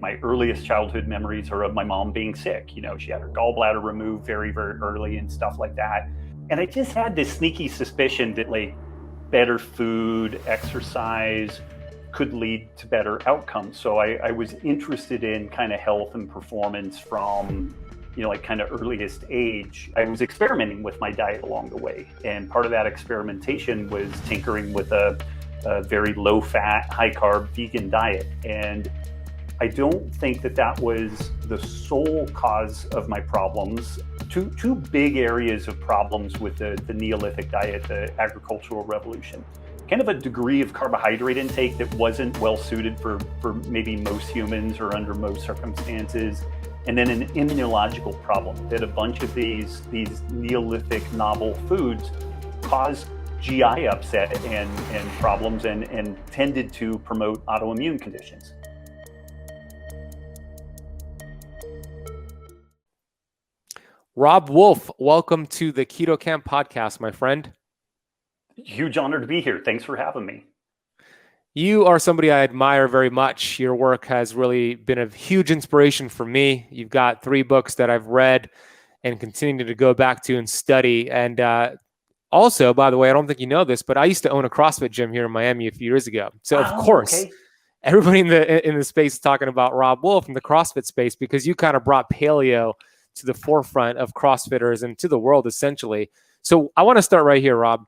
My earliest childhood memories are of my mom being sick. She had her gallbladder removed very, very early and stuff like that. And I just had this sneaky suspicion that better food, exercise could lead to better outcomes. So I was interested in kind of health and performance from, kind of earliest age. I was experimenting with my diet along the way. And part of that experimentation was tinkering with a very low fat, high carb vegan diet. And I don't think that was the sole cause of my problems. Two big areas of problems with the Neolithic diet, the agricultural revolution. Kind of a degree of carbohydrate intake that wasn't well suited for maybe most humans or under most circumstances. And then an immunological problem that a bunch of these Neolithic novel foods caused GI upset and problems and tended to promote autoimmune conditions. Robb Wolf, welcome to the Keto Camp podcast, my friend. Huge honor to be here. Thanks for having me. You are somebody I admire very much. Your work has really been a huge inspiration for me. You've got 3 books that I've read and continue to go back to and study. And also, by the way, I don't think you know this, but I used to own a CrossFit gym here in Miami a few years ago. So of course, okay. Everybody in the space is talking about Robb Wolf in the CrossFit space because you kind of brought Paleo to the forefront of CrossFitters and to the world, essentially. So I want to start right here, Robb.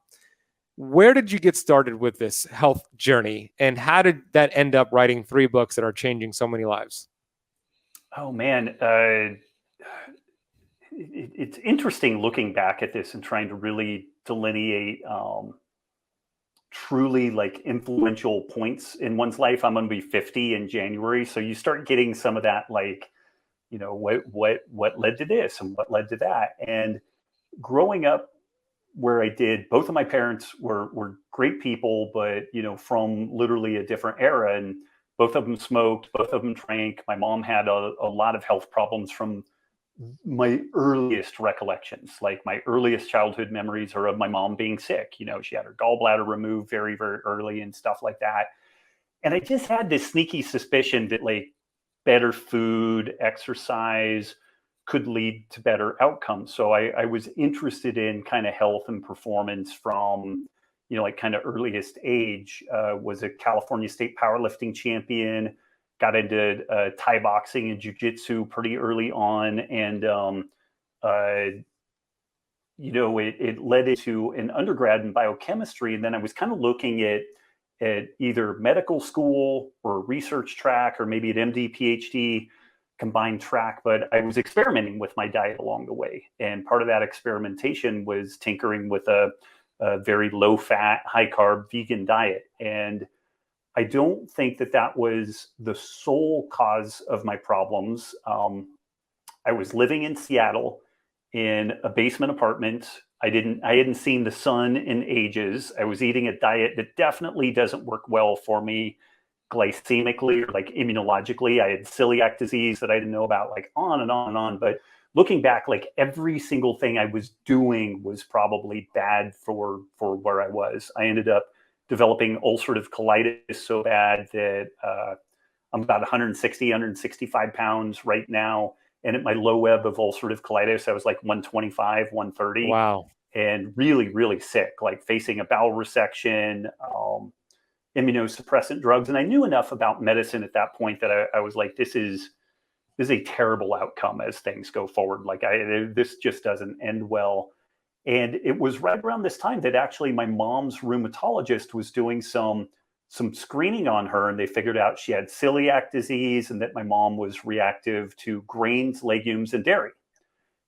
Where did you get started with this health journey? And how did that end up writing 3 books that are changing so many lives? Oh, man. It's interesting looking back at this and trying to really delineate truly influential points in one's life. I'm going to be 50 in January. So you start getting some of that, what led to this and what led to that. And growing up where I did, both of my parents were great people, but, from literally a different era, and both of them smoked, both of them drank. My mom had a lot of health problems from my earliest recollections. My earliest childhood memories are of my mom being sick. She had her gallbladder removed very, very early and stuff like that. And I just had this sneaky suspicion that better food, exercise could lead to better outcomes. So I was interested in kind of health and performance from, kind of earliest age. Was a California state powerlifting champion, got into Thai boxing and jiu-jitsu pretty early on. And, it led into an undergrad in biochemistry. And then I was kind of looking at either medical school or research track or maybe an MD, PhD combined track, but I was experimenting with my diet along the way. And part of that experimentation was tinkering with a very low fat, high carb vegan diet. And I don't think that was the sole cause of my problems. I was living in Seattle in a basement apartment. I hadn't seen the sun in ages. I was eating a diet that definitely doesn't work well for me glycemically or immunologically. I had celiac disease that I didn't know about, on and on and on. But looking back, every single thing I was doing was probably bad for where I was. I ended up developing ulcerative colitis so bad that I'm about 160, 165 pounds right now. And at my low ebb of ulcerative colitis, I was 125, 130. Wow. And really, really sick, facing a bowel resection, immunosuppressant drugs. And I knew enough about medicine at that point that I was this is a terrible outcome as things go forward. This just doesn't end well. And it was right around this time that actually my mom's rheumatologist was doing some screening on her, and they figured out she had celiac disease and that my mom was reactive to grains, legumes, and dairy.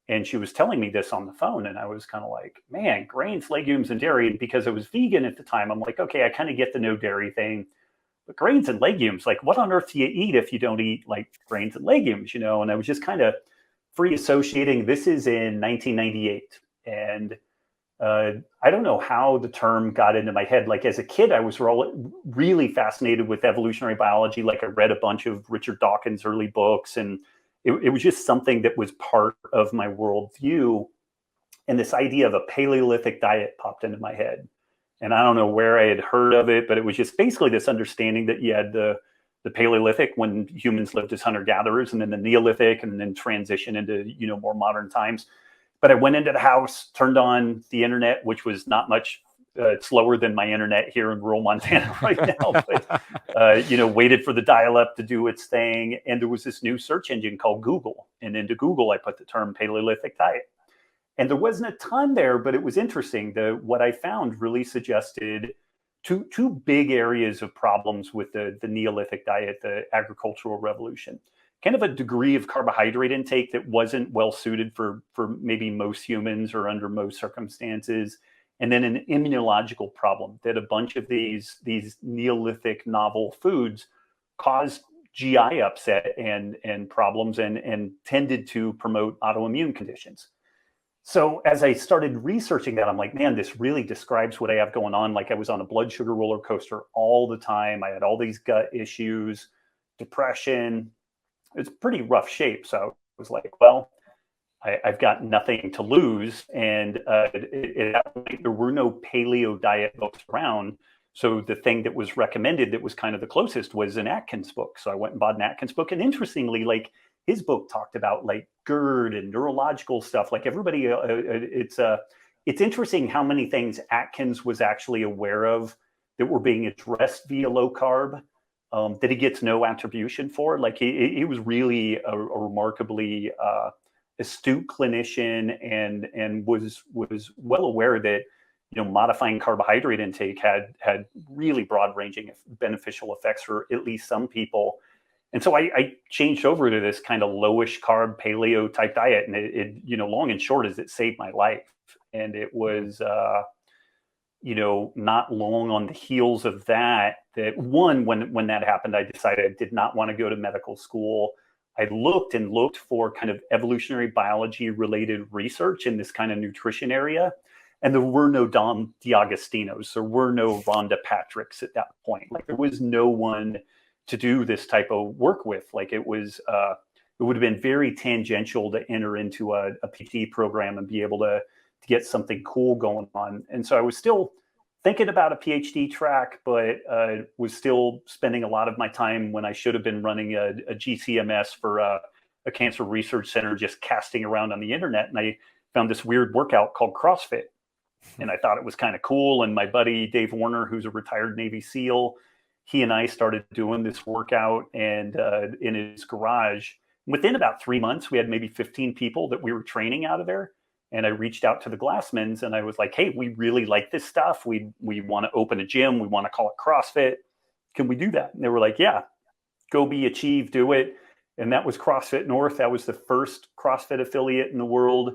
And she was telling me this on the phone, and I was kind of man, grains, legumes, and dairy. And because I was vegan at the time, I'm okay, I kind of get the no dairy thing, but grains and legumes, what on earth do you eat if you don't eat grains and legumes, And I was just kind of free associating. This is in 1998. And I don't know how the term got into my head. As a kid, I was really fascinated with evolutionary biology. I read a bunch of Richard Dawkins' early books, and it was just something that was part of my worldview. And this idea of a Paleolithic diet popped into my head. And I don't know where I had heard of it, but it was just basically this understanding that you had the the Paleolithic, when humans lived as hunter-gatherers, and then the Neolithic, and then transition into, more modern times. But I went into the house, turned on the internet, which was not much slower than my internet here in rural Montana right now. But, waited for the dial-up to do its thing. And there was this new search engine called Google. And into Google, I put the term Paleolithic diet. And there wasn't a ton there, but it was interesting. What I found really suggested two big areas of problems with the Neolithic diet, the agricultural revolution. Kind of a degree of carbohydrate intake that wasn't well suited for maybe most humans or under most circumstances. And then an immunological problem that a bunch of these Neolithic novel foods caused GI upset and problems and tended to promote autoimmune conditions. So as I started researching that, I'm like, man, this really describes what I have going on. Like, I was on a blood sugar roller coaster all the time. I had all these gut issues, depression. It's pretty rough shape. So I was like, well, I've got nothing to lose. And at that point, there were no paleo diet books around. So the thing that was recommended that was kind of the closest was an Atkins book. So I went and bought an Atkins book. And interestingly, like, his book talked about like GERD and neurological stuff. Like, everybody, it's interesting how many things Atkins was actually aware of that were being addressed via low carb, that he gets no attribution for. Like, he was really a remarkably astute clinician and was well aware that, modifying carbohydrate intake had really broad ranging beneficial effects for at least some people. And so I changed over to this kind of lowish carb paleo type diet, and it long and short is it saved my life. And it was, not long on the heels of that when that happened, I decided I did not want to go to medical school. I looked for kind of evolutionary biology related research in this kind of nutrition area. And there were no Dom DiAgostinos, there were no Rhonda Patricks at that point. Like, there was no one to do this type of work with. Like, it would have been very tangential to enter into a PhD program and be able to get something cool going on. And so I was still thinking about a PhD track, but was still spending a lot of my time when I should have been running a GCMS for a cancer research center, just casting around on the internet. And I found this weird workout called CrossFit. And I thought it was kind of cool. And my buddy, Dave Warner, who's a retired Navy SEAL, he and I started doing this workout and in his garage. Within about 3 months, we had maybe 15 people that we were training out of there. And I reached out to the Glassmans and I was like, hey, we really like this stuff. We want to open a gym. We want to call it CrossFit. Can we do that? And they were like, yeah, go be achieve, do it. And that was CrossFit North. That was the first CrossFit affiliate in the world.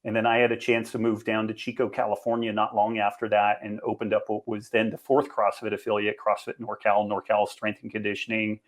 And then I had a chance to move down to Chico, California not long after that and opened up what was then the fourth CrossFit affiliate, CrossFit NorCal Strength and Conditioning.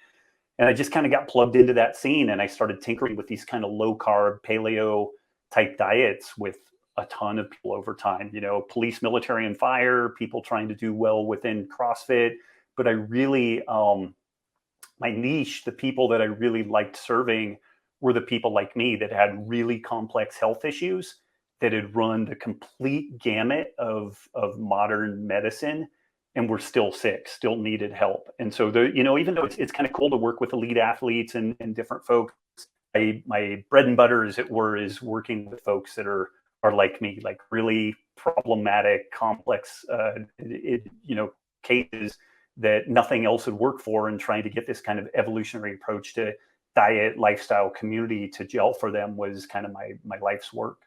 And I just kind of got plugged into that scene and I started tinkering with these kind of low carb paleo type diets with a ton of people over time, police, military, and fire, people trying to do well within CrossFit. But I really, my niche, the people that I really liked serving were the people like me that had really complex health issues, that had run the complete gamut of modern medicine and were still sick, still needed help. And so, even though it's kind of cool to work with elite athletes and different folks, my bread and butter, as it were, is working with folks that are like me, like really problematic, complex, cases that nothing else would work for, and trying to get this kind of evolutionary approach to diet, lifestyle, community to gel for them was kind of my life's work.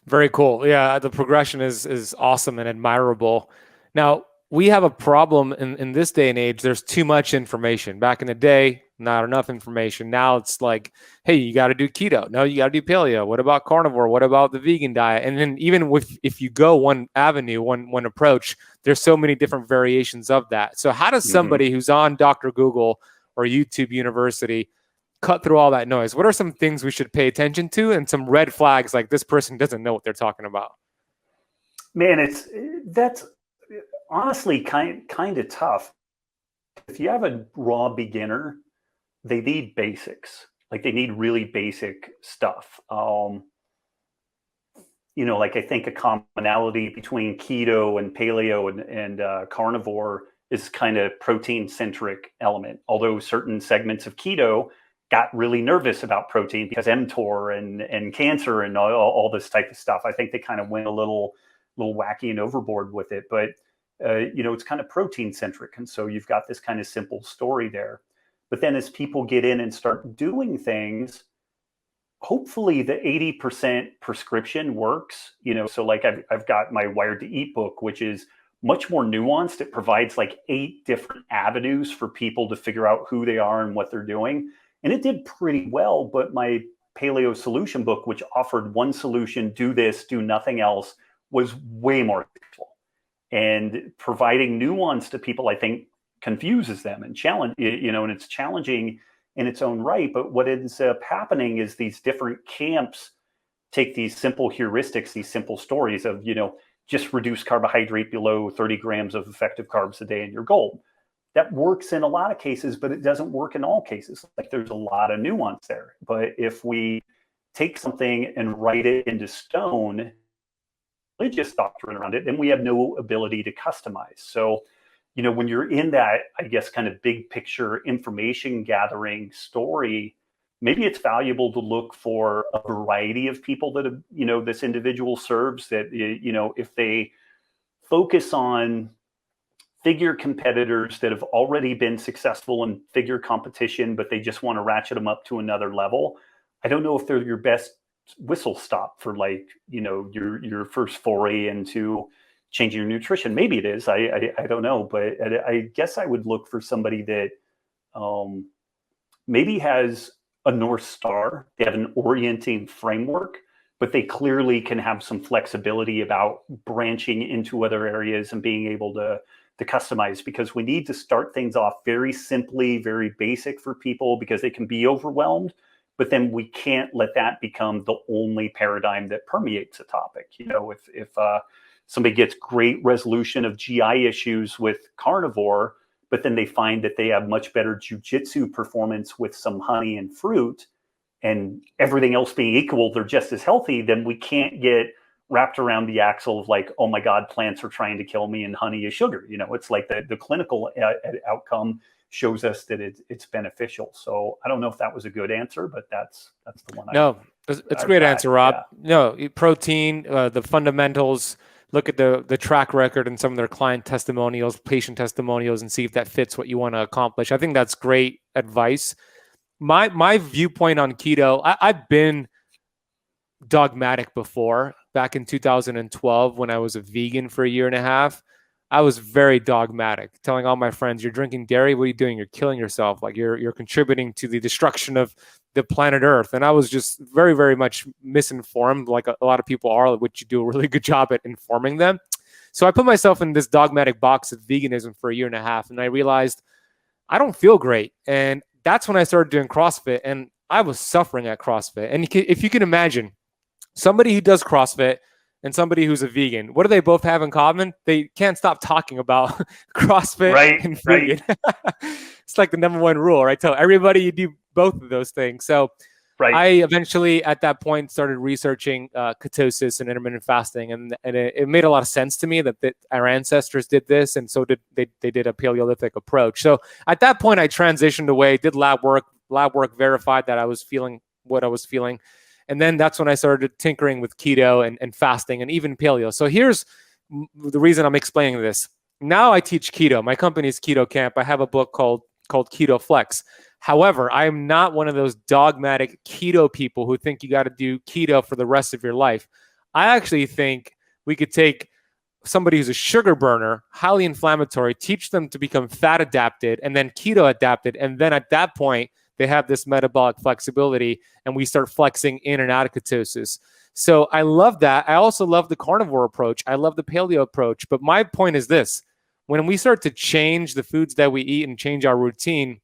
Very cool. Yeah, the progression is awesome and admirable. Now, we have a problem in this day and age. There's too much information. Back in the day, not enough information. Now it's like, hey, you got to do keto. No, you got to do paleo. What about carnivore? What about the vegan diet? And then even if you go one avenue, one approach, there's so many different variations of that. So how does somebody who's on Dr. Google or YouTube University cut through all that noise? What are some things we should pay attention to and some red flags like this person doesn't know what they're talking about? Man, that's honestly kind of tough. If you have a raw beginner, they need basics. Like, they need really basic stuff. Like, I think a commonality between keto and paleo and carnivore is kind of protein-centric element, although certain segments of keto got really nervous about protein because mTOR and cancer and all this type of stuff. I think they kind of went a little wacky and overboard with it, but it's kind of protein-centric. And so you've got this kind of simple story there. But then as people get in and start doing things, hopefully the 80% prescription works, so like I've got my Wired to Eat book, which is much more nuanced. It provides like 8 different avenues for people to figure out who they are and what they're doing. And it did pretty well, but my Paleo solution book, which offered one solution, do this, do nothing else, was way more successful. And providing nuance to people, I think, confuses them and challenge, and it's challenging in its own right. But what ends up happening is these different camps take these simple heuristics, these simple stories of, just reduce carbohydrate below 30 grams of effective carbs a day and you're gold. That works in a lot of cases, but it doesn't work in all cases. Like there's a lot of nuance there. But if we take something and write it into stone, religious doctrine around it, then we have no ability to customize. So, when you're in that, I guess, kind of big picture information gathering story, maybe it's valuable to look for a variety of people that, this individual serves, that, if they focus on figure competitors that have already been successful in figure competition, but they just want to ratchet them up to another level. I don't know if they're your best whistle stop for your first foray into changing your nutrition. Maybe it is. I don't know, but I guess I would look for somebody that maybe has a North Star. They have an orienting framework, but they clearly can have some flexibility about branching into other areas and being able to customize, because we need to start things off very simply, very basic for people, because they can be overwhelmed. But then we can't let that become the only paradigm that permeates a topic. If somebody gets great resolution of GI issues with carnivore, but then they find that they have much better jujitsu performance with some honey and fruit, and everything else being equal, they're just as healthy, then we can't get wrapped around the axle of like, oh my God, plants are trying to kill me and honey is sugar. It's like the clinical outcome shows us that it's beneficial. So I don't know if that was a good answer, but that's the one. No, it's a great answer, Rob. Yeah. No, protein, the fundamentals, look at the track record and some of their client testimonials, patient testimonials, and see if that fits what you want to accomplish. I think that's great advice. My viewpoint on keto, I've been dogmatic before. Back in 2012, when I was a vegan for a year and a half, I was very dogmatic, telling all my friends, "You're drinking dairy. What are you doing? You're killing yourself. Like you're contributing to the destruction of the planet Earth." And I was just very, very much misinformed, like a lot of people are, which you do a really good job at informing them. So I put myself in this dogmatic box of veganism for a year and a half, and I realized I don't feel great. And that's when I started doing CrossFit, and I was suffering at CrossFit. And if you can imagine, somebody who does CrossFit and somebody who's a vegan, what do they both have in common? They can't stop talking about CrossFit and vegan. Right. It's like the number one rule, right? Tell everybody you do both of those things. So I eventually, at that point, started researching ketosis and intermittent fasting, and it made a lot of sense to me that our ancestors did this, and so did they did a Paleolithic approach. So at that point, I transitioned away, did lab work verified that I was feeling what I was feeling. And then that's when I started tinkering with keto and fasting and even paleo. So here's the reason I'm explaining this. Now I teach keto. My company's Keto Camp. I have a book called Keto Flex. However, I am not one of those dogmatic keto people who think you got to do keto for the rest of your life. I actually think we could take somebody who's a sugar burner, highly inflammatory, teach them to become fat adapted and then keto adapted. And then at that point, they have this metabolic flexibility, and we start flexing in and out of ketosis. So I love that. I also love the carnivore approach. I love the paleo approach. But my point is this: when we start to change the foods that we eat and change our routine,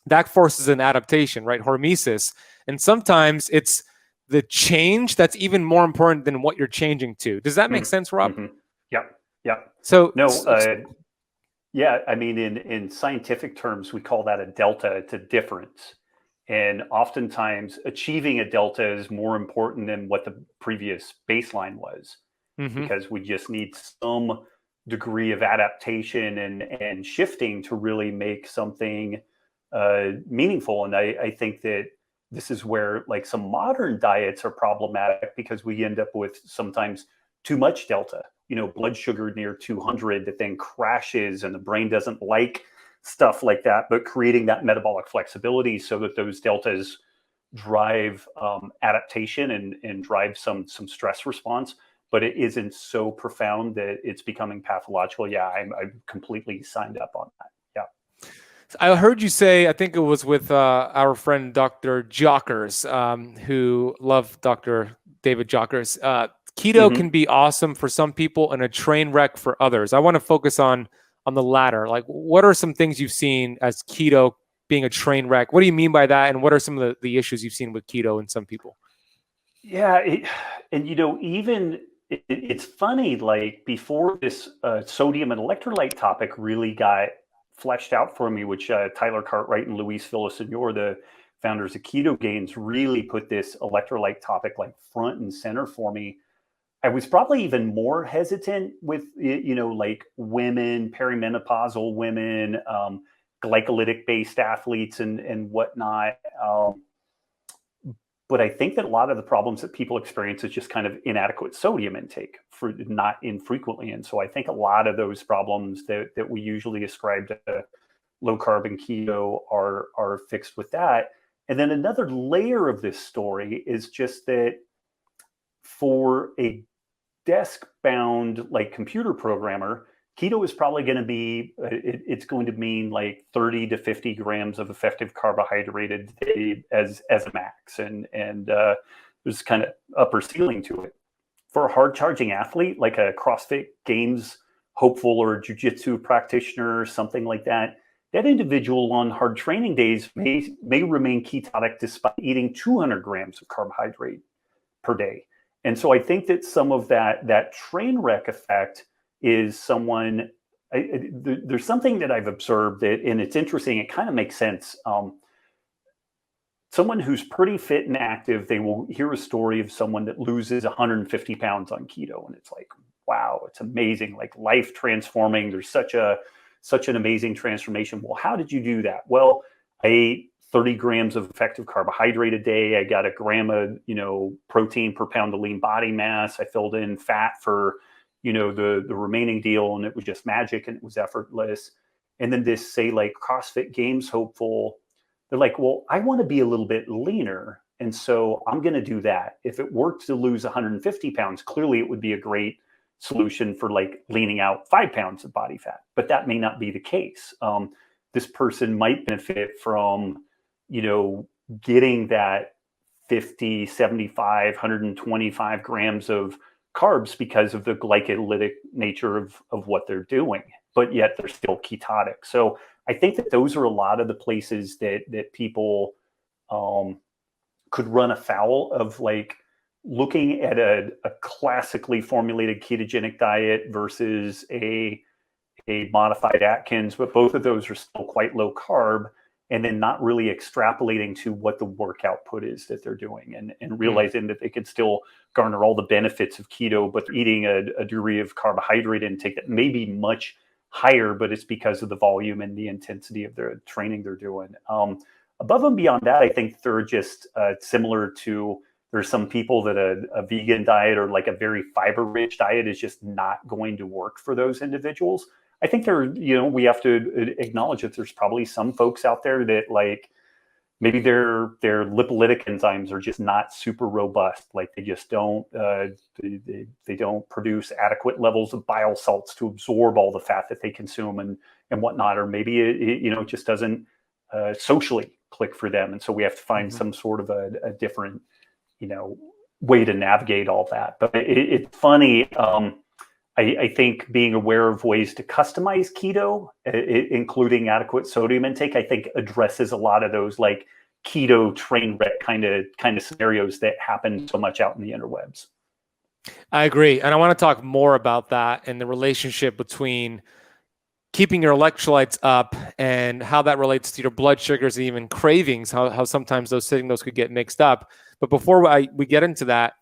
that forces an adaptation, right? Hormesis. And sometimes it's the change that's even more important than what you're changing to. Does that make sense, Rob? Mm-hmm. Yeah. So yeah, I mean, in scientific terms, we call that a delta. It's a difference. And oftentimes achieving a delta is more important than what the previous baseline was, because we just need some degree of adaptation and shifting to really make something meaningful. And I think that this is where like some modern diets are problematic, because we end up with sometimes too much delta, blood sugar near 200 that then crashes, and the brain doesn't like stuff like that, but creating that metabolic flexibility so that those deltas drive adaptation and drive some stress response, but it isn't so profound that it's becoming pathological. Yeah, I'm completely signed up on that. Yeah. I heard you say, I think it was with our friend Dr. Jockers, who love Dr. David Jockers. Keto can be awesome for some people and a train wreck for others. I want to focus on the latter. Like, what are some things you've seen as keto being a train wreck? What do you mean by that? And what are some of the issues you've seen with keto in some people? Yeah. And, even it's funny, like before this sodium and electrolyte topic really got fleshed out for me, which Tyler Cartwright and Luis Villaseñor, the founders of Keto Gains, really put this electrolyte topic like front and center for me. I was probably even more hesitant with, like women, perimenopausal women, glycolytic based athletes and whatnot. But I think that a lot of the problems that people experience is just kind of inadequate sodium intake, for not infrequently. And so I think a lot of those problems that we usually ascribe to low carb and keto are fixed with that. And then another layer of this story is just that for a desk-bound like computer programmer, keto is probably going to be, it's going to mean like 30 to 50 grams of effective carbohydrate a day as a max. And there's kind of upper ceiling to it. For a hard charging athlete, like a CrossFit Games hopeful or a jiu-jitsu practitioner or something like that, that individual on hard training days may remain ketotic despite eating 200 grams of carbohydrate per day. And so I think that some of that train wreck effect is someone, there's something that I've observed that, and it's interesting, it kind of makes sense. Someone who's pretty fit and active, they will hear a story of someone that loses 150 pounds on keto. And it's like, wow, it's amazing, like life transforming. There's such an amazing transformation. Well, how did you do that? Well, I ate 30 grams of effective carbohydrate a day. I got a gram of, protein per pound of lean body mass. I filled in fat for, the remaining deal, and it was just magic and it was effortless. And then this, say, like CrossFit Games hopeful, they're like, well, I want to be a little bit leaner. And so I'm going to do that. If it worked to lose 150 pounds, clearly it would be a great solution for like leaning out 5 pounds of body fat, but that may not be the case. This person might benefit from, getting that 50, 75, 125 grams of carbs because of the glycolytic nature of what they're doing, but yet they're still ketotic. So I think that those are a lot of the places that people could run afoul of, like looking at a classically formulated ketogenic diet versus a modified Atkins, but both of those are still quite low carb, and then not really extrapolating to what the work output is that they're doing, and realizing that they could still garner all the benefits of keto, but they're eating a degree of carbohydrate intake that may be much higher, but it's because of the volume and the intensity of their training they're doing. Above and beyond that, I think they're just similar to, there's some people that a vegan diet or like a very fiber-rich diet is just not going to work for those individuals. I think we have to acknowledge that there's probably some folks out there that like maybe their lipolytic enzymes are just not super robust. Like they just don't they don't produce adequate levels of bile salts to absorb all the fat that they consume and whatnot. Or maybe it just doesn't socially click for them, and so we have to find some sort of a different way to navigate all that. But it's funny. I think being aware of ways to customize keto, including adequate sodium intake, I think addresses a lot of those like keto train wreck kind of scenarios that happen so much out in the interwebs. I agree. And I want to talk more about that and the relationship between keeping your electrolytes up and how that relates to your blood sugars and even cravings, how sometimes those signals could get mixed up. But before we get into that,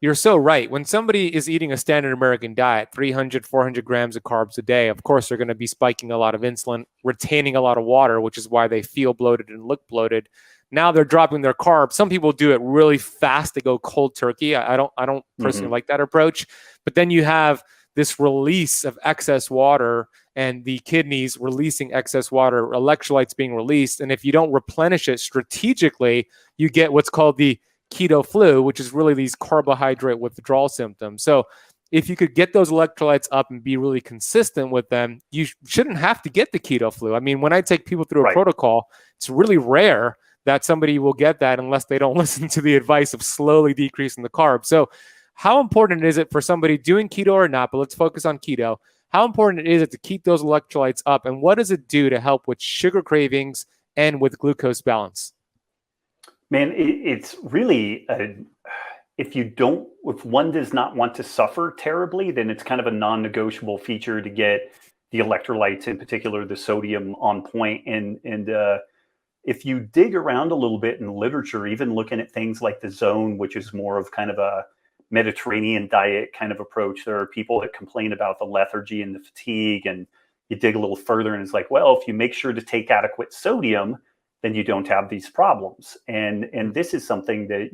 You're so right. When somebody is eating a standard American diet, 300, 400 grams of carbs a day, of course, they're going to be spiking a lot of insulin, retaining a lot of water, which is why they feel bloated and look bloated. Now they're dropping their carbs. Some people do it really fast. They go cold turkey. I don't personally like that approach. But then you have this release of excess water and the kidneys releasing excess water, electrolytes being released. And if you don't replenish it strategically, you get what's called the keto flu, which is really these carbohydrate withdrawal symptoms. So if you could get those electrolytes up and be really consistent with them, you shouldn't have to get the keto flu. I mean, when I take people through a protocol, it's really rare that somebody will get that unless they don't listen to the advice of slowly decreasing the carbs. So how important is it for somebody doing keto or not, but let's focus on keto. How important is it to keep those electrolytes up, and what does it do to help with sugar cravings and with glucose balance? Man, it's really, if one does not want to suffer terribly, then it's kind of a non-negotiable feature to get the electrolytes, in particular the sodium, on point. And if you dig around a little bit in literature, even looking at things like the Zone, which is more of kind of a Mediterranean diet kind of approach, there are people that complain about the lethargy and the fatigue, and you dig a little further and it's like, well, if you make sure to take adequate sodium, then you don't have these problems. And this is something that,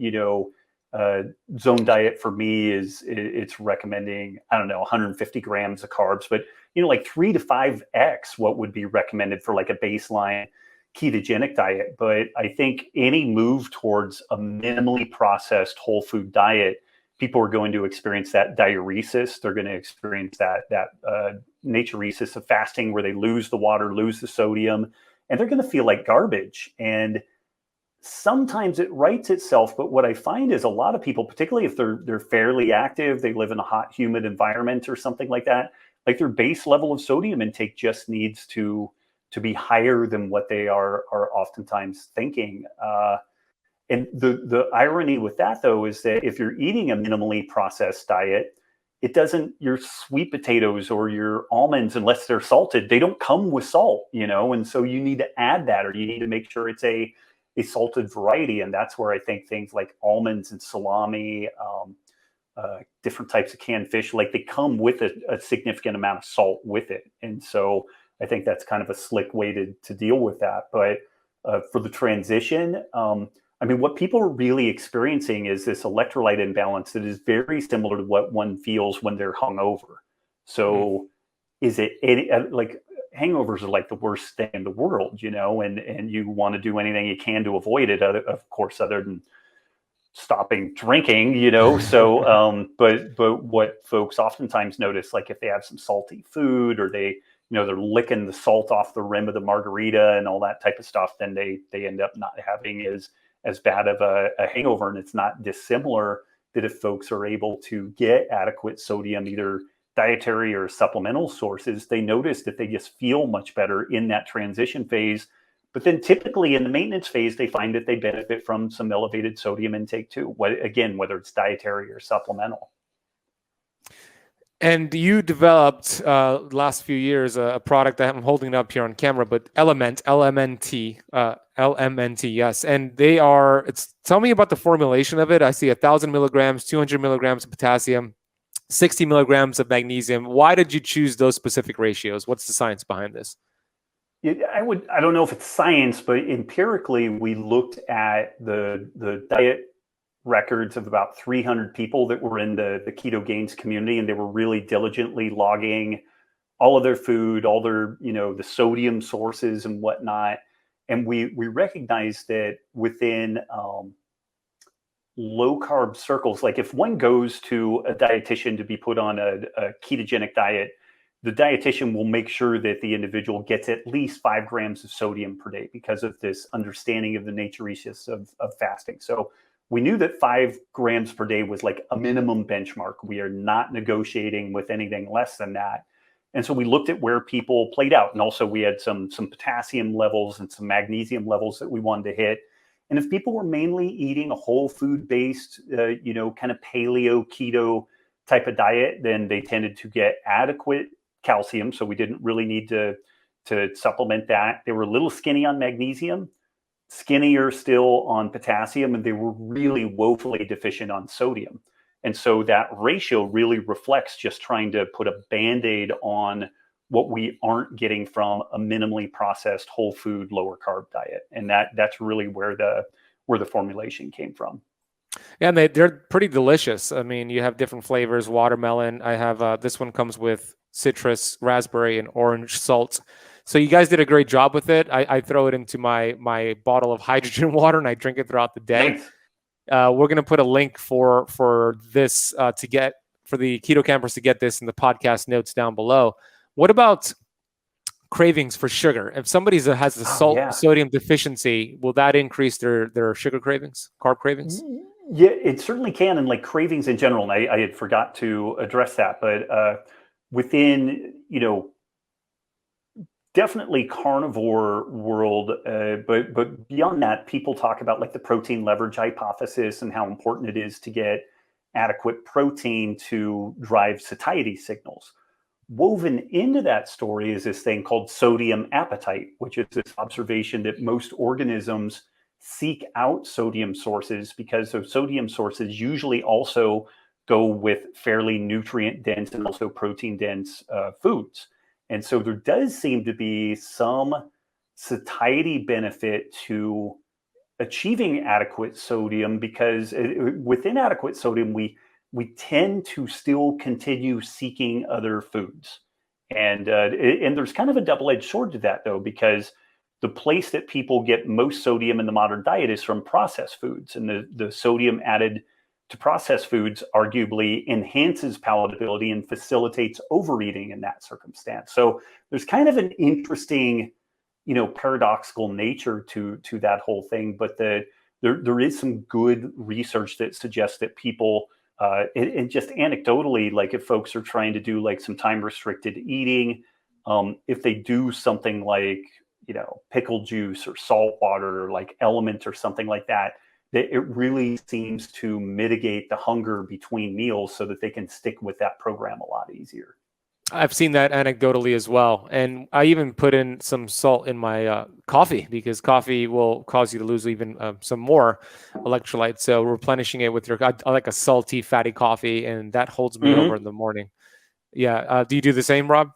Zone diet for me it's recommending, I don't know, 150 grams of carbs, but like 3 to 5x what would be recommended for like a baseline ketogenic diet. But I think any move towards a minimally processed whole food diet, people are going to experience that diuresis. They're going to experience that natriuresis of fasting, where they lose the water, lose the sodium, and they're going to feel like garbage. And sometimes it rights itself. But what I find is a lot of people, particularly if they're fairly active, they live in a hot, humid environment or something like that, like their base level of sodium intake just needs to be higher than what they are oftentimes thinking. And the irony with that, though, is that if you're eating a minimally processed diet, it doesn't, your sweet potatoes or your almonds, unless they're salted, they don't come with salt, and so you need to add that, or you need to make sure it's a salted variety. And that's where I think things like almonds and salami, different types of canned fish, like they come with a significant amount of salt with it. And so I think that's kind of a slick way to deal with that. But for the transition, what people are really experiencing is this electrolyte imbalance that is very similar to what one feels when they're hungover. So is it like hangovers are like the worst thing in the world, and you want to do anything you can to avoid it, of course, other than stopping drinking, So, but what folks oftentimes notice, like if they have some salty food, or they, they're licking the salt off the rim of the margarita and all that type of stuff, then they end up not having as bad of a hangover. And it's not dissimilar that if folks are able to get adequate sodium, either dietary or supplemental sources, they notice that they just feel much better in that transition phase. But then typically in the maintenance phase, they find that they benefit from some elevated sodium intake too, again, whether it's dietary or supplemental. And you developed last few years a product that I'm holding up here on camera, but LMNT, yes. And tell me about the formulation of it. I see 1,000 milligrams, 200 milligrams of potassium, 60 milligrams of magnesium. Why did you choose those specific ratios? What's the science behind this? I don't know if it's science, but empirically, we looked at the diet records of about 300 people that were in the Keto Gains community, and they were really diligently logging all of their food, all their, the sodium sources and whatnot. And we recognized that within low carb circles, like if one goes to a dietitian to be put on a ketogenic diet, the dietitian will make sure that the individual gets at least 5 grams of sodium per day, because of this understanding of the natriuresis of fasting. So we knew that 5 grams per day was like a minimum benchmark. We are not negotiating with anything less than that. And so we looked at where people played out. And also we had some potassium levels and some magnesium levels that we wanted to hit. And if people were mainly eating a whole food based, kind of paleo keto type of diet, then they tended to get adequate calcium. So we didn't really need to supplement that. They were a little skinny on magnesium, skinnier still on potassium, and they were really woefully deficient on sodium. And so that ratio really reflects just trying to put a Band-Aid on what we aren't getting from a minimally processed whole food, lower carb diet. And that's really where the formulation came from. Yeah, and they're pretty delicious. I mean, you have different flavors, watermelon. I have this one comes with citrus, raspberry, and orange salt. So you guys did a great job with it. I throw it into my bottle of hydrogen water and I drink it throughout the day. Nice. We're going to put a link for this to get for the keto campers to get this in the podcast notes down below. What about cravings for sugar? If somebody has a sodium deficiency, will that increase their sugar cravings, carb cravings? Yeah, it certainly can. And like cravings in general, and I had forgot to address that, but within, definitely carnivore world, but beyond that, people talk about like the protein leverage hypothesis and how important it is to get adequate protein to drive satiety signals. Woven into that story is this thing called sodium appetite, which is this observation that most organisms seek out sodium sources because those sodium sources usually also go with fairly nutrient dense and also protein dense foods. And so there does seem to be some satiety benefit to achieving adequate sodium because within adequate sodium, we tend to still continue seeking other foods. And there's kind of a double-edged sword to that, though, because the place that people get most sodium in the modern diet is from processed foods. And the sodium added to processed foods arguably enhances palatability and facilitates overeating in that circumstance. So there's kind of an interesting, paradoxical nature to that whole thing. But there is some good research that suggests that people, and just anecdotally, like if folks are trying to do like some time restricted eating, if they do something like, pickle juice or salt water or like LMNT or something like that, that it really seems to mitigate the hunger between meals so that they can stick with that program a lot easier. I've seen that anecdotally as well. And I even put in some salt in my coffee because coffee will cause you to lose even some more electrolytes. So replenishing it with I like a salty, fatty coffee, and that holds me over in the morning. Yeah. Do you do the same, Rob?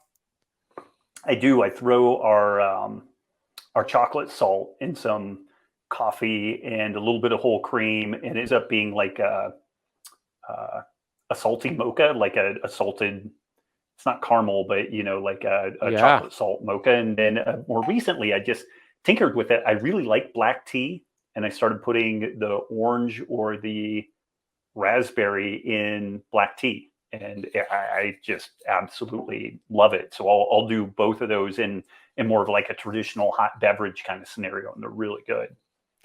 I do. I throw our chocolate salt in some coffee and a little bit of whole cream, and it ends up being like a salty mocha, like a salted, it's not caramel, but like a chocolate salt mocha. And then more recently, I just tinkered with it. I really like black tea, and I started putting the orange or the raspberry in black tea, and I just absolutely love it. So I'll do both of those in more of like a traditional hot beverage kind of scenario, and they're really good.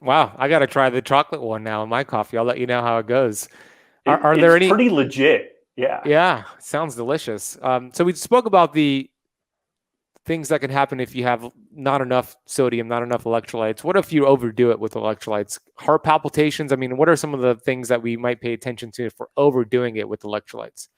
Wow, I got to try the chocolate one now in my coffee. I'll let you know how it goes. Are there any? Pretty legit. Yeah. Yeah, sounds delicious. So we spoke about the things that can happen if you have not enough sodium, not enough electrolytes. What if you overdo it with electrolytes? Heart palpitations? I mean, what are some of the things that we might pay attention to for overdoing it with electrolytes?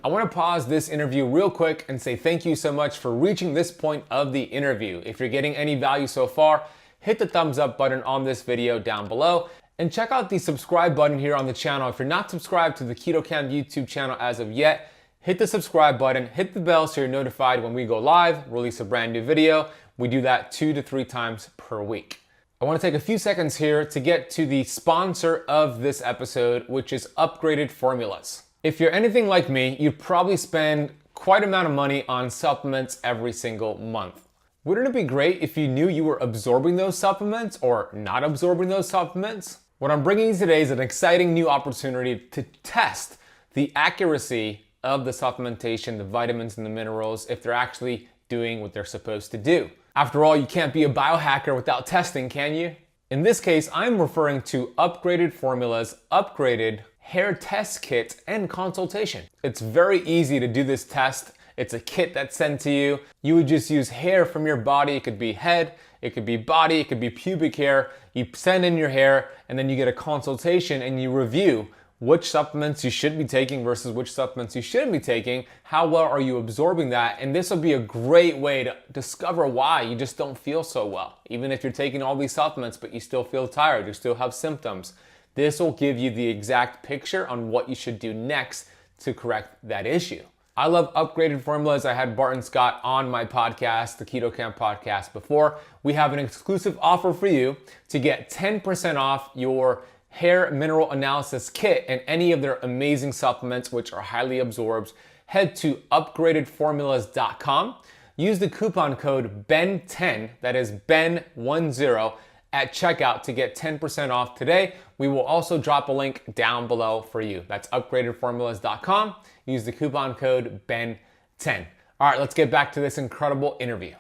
I want to pause this interview real quick and say thank you so much for reaching this point of the interview. If you're getting any value so far, hit the thumbs up button on this video down below. And check out the subscribe button here on the channel. If you're not subscribed to the Keto Camp YouTube channel as of yet, hit the subscribe button, hit the bell so you're notified when we go live, release a brand new video. We do that 2 to 3 times per week. I want to take a few seconds here to get to the sponsor of this episode, which is Upgraded Formulas. If you're anything like me, you probably spend quite an amount of money on supplements every single month. Wouldn't it be great if you knew you were absorbing those supplements or not absorbing those supplements? What I'm bringing you today is an exciting new opportunity to test the accuracy of the supplementation, the vitamins and the minerals, if they're actually doing what they're supposed to do. After all, you can't be a biohacker without testing, can you? In this case, I'm referring to Upgraded Formulas, Upgraded Hair Test Kit and Consultation. It's very easy to do this test. It's a kit that's sent to you. You would just use hair from your body. It could be head, it could be body, it could be pubic hair. You send in your hair and then you get a consultation and you review which supplements you should be taking versus which supplements you shouldn't be taking. How well are you absorbing that? And this will be a great way to discover why you just don't feel so well. Even if you're taking all these supplements, but you still feel tired, you still have symptoms. This will give you the exact picture on what you should do next to correct that issue. I love upgraded formulas. I had Barton Scott on my podcast, the Keto Camp podcast, before. We have an exclusive offer for you to get 10% off your hair mineral analysis kit and any of their amazing supplements, which are highly absorbed. Head to upgradedformulas.com. Use the coupon code BEN10, that is BEN10, at checkout to get 10% off today. We will also drop a link down below for you. That's upgradedformulas.com. Use the coupon code BEN10. All right, let's get back to this incredible interview.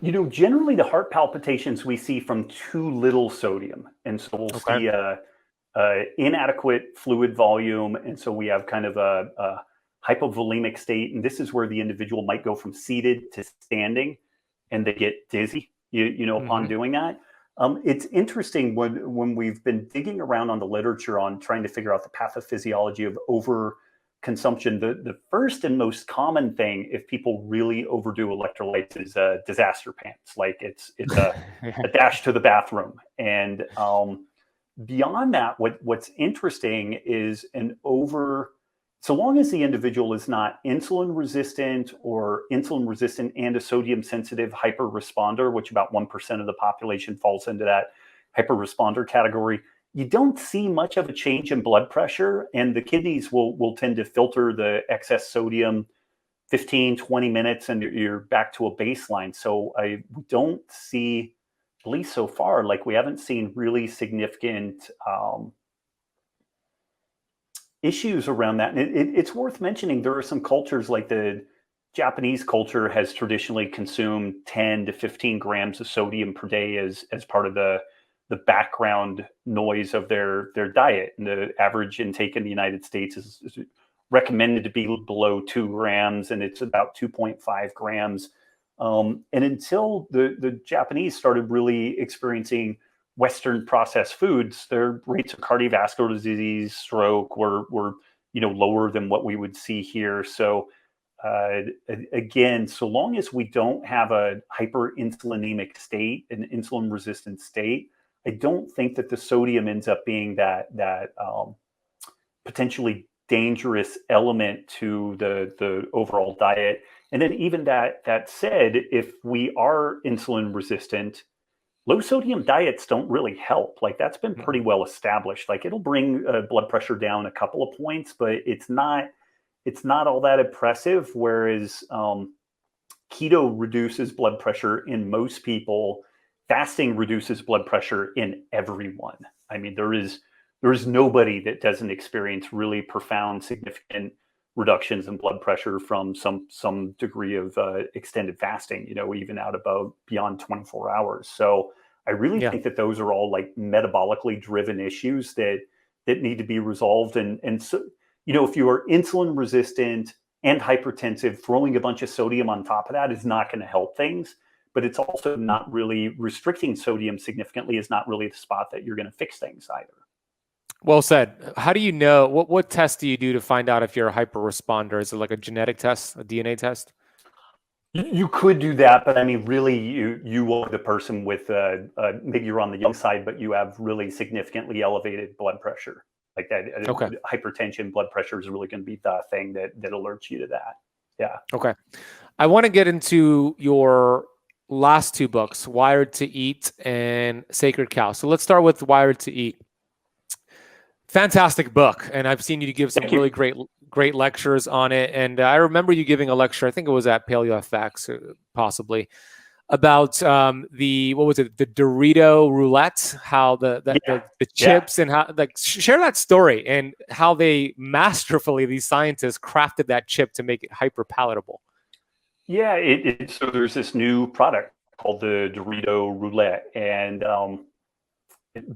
You know, generally the heart palpitations we see from too little sodium. And so we'll see inadequate fluid volume. And so we have kind of a hypovolemic state. And this is where the individual might go from seated to standing and they get dizzy, upon doing that. It's interesting when we've been digging around on the literature on trying to figure out the pathophysiology of overconsumption. The first and most common thing, if people really overdo electrolytes, is disaster pants. Like it's a dash to the bathroom. And beyond that, what's interesting is so long as the individual is not insulin resistant or insulin resistant and a sodium sensitive hyper-responder, which about 1% of the population falls into that hyper-responder category, you don't see much of a change in blood pressure, and the kidneys will tend to filter the excess sodium 15, 20 minutes and you're back to a baseline. So I don't see, at least so far, like we haven't seen really significant issues around that. And it's worth mentioning, there are some cultures, like the Japanese culture has traditionally consumed 10 to 15 grams of sodium per day as part of the background noise of their diet. And the average intake in the United States is recommended to be below 2 grams, and it's about 2.5 grams. And until the Japanese started really experiencing Western processed foods, their rates of cardiovascular disease, stroke were lower than what we would see here. So again, so long as we don't have a hyperinsulinemic state, an insulin resistant state, I don't think that the sodium ends up being that potentially dangerous element to the overall diet. And then even that said, if we are insulin resistant, low sodium diets don't really help. Like that's been pretty well established. Like it'll bring blood pressure down a couple of points, but it's not all that impressive. Whereas keto reduces blood pressure in most people. Fasting reduces blood pressure in everyone. I mean, there is nobody that doesn't experience really profound, significant reductions in blood pressure from some degree of extended fasting, even out about beyond 24 hours. So I really think that those are all like metabolically driven issues that need to be resolved. And so, if you are insulin resistant and hypertensive, throwing a bunch of sodium on top of that is not going to help things. But it's also not really restricting sodium significantly is not really the spot that you're going to fix things either. Well said. How do you know, what test do you do to find out if you're a hyper responder? Is it like a genetic test, a DNA test? You could do that, but I mean, really, you are the person with maybe you're on the young side, but you have really significantly elevated blood pressure. Like that, hypertension, blood pressure is really going to be the thing that alerts you to that. Yeah. Okay. I want to get into your last two books, Wired to Eat and Sacred Cow. So let's start with Wired to Eat. Fantastic book. And I've seen you give some really great lectures on it. And I remember you giving a lecture, I think it was at Paleo FX, possibly, about the Dorito roulette, how the chips and how, like, share that story and how they masterfully, these scientists crafted that chip to make it hyper palatable. Yeah, so there's this new product called the Dorito roulette, and